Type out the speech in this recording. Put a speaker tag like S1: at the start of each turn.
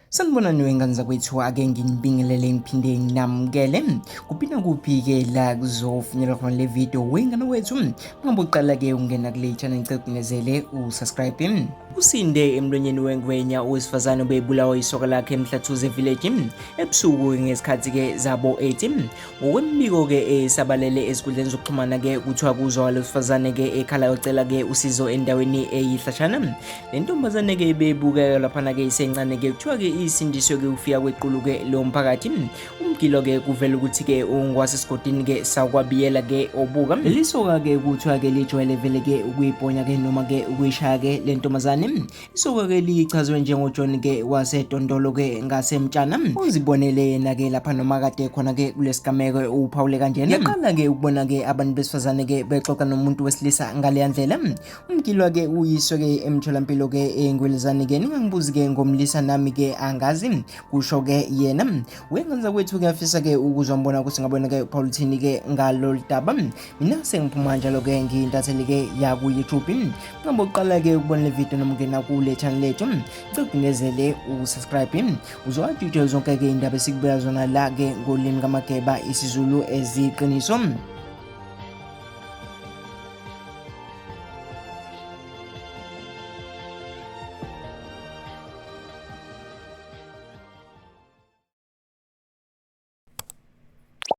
S1: Sanibona niwengane zakwethu ake nginibingelele ngiphinde nginamukele kupina kuphi-ke la kuzofinyelela khona le video wengane wethu ngabe uqala-ke ungena kule channel ngicela usubscribe. Usinde Emlonyeni wengwenya owesifazane obebulawa isoka lakhe emhlathuze village ebusuku ngesikhathi-ke zabo 8 ngokwembiko-ke esabalele ezinkundleni zokuxhumana-ke kuthiwa kuzwa walomfazane-ke ekhala ecela-ke usizo endaweni eyihlashana. Le ntombazane-ke bebukeka laphana-ke isencane-ke kuthiwa-ke isindiswe-ke ukufika kwequlu-ke lomphakathi umgilo-ke kuvela ukuthi-ke ungwasesigodini-ke sakwabiyela-ke obuka leli soka-ke kuthiwa-ke lijwayele vele-ke ukuyibhonya-ke noma-ke ukuyishaya-ke le ntombazane. Isoka-ke lichazwe njengojoni-ke wasedondolo-ke ngasemtshana uzibonele yena-ke lapha noma kade khona-ke kulesigameko uphawule kanjena. Yaqala-ke ukubona-ke abantu besifazane-ke bexoxa nomuntu wesilisa ngaleya ndlela. Umgilwa-ke uyiswe-ke emtholampilo-ke engwelezane-ke ningangibuzi-ke ngomlisa nami-ke angazi kusho-ke yena wengane zakwethu-ke afisa-ke ukuzwa mbona ukuthi ngabona-ke uphawula uthini-ke ngalolu daba. Mina sengiphuma njalo-ke ngintatheli-ke yaku-YouTube ngabe uqala-ke ukubona le video noma ungena kule channel lethu ngicela usubscribe uzowatshitshela zonke-ke indaba esikubeka zona la-ke ngolimi kamageba isiZulu eziqiniso.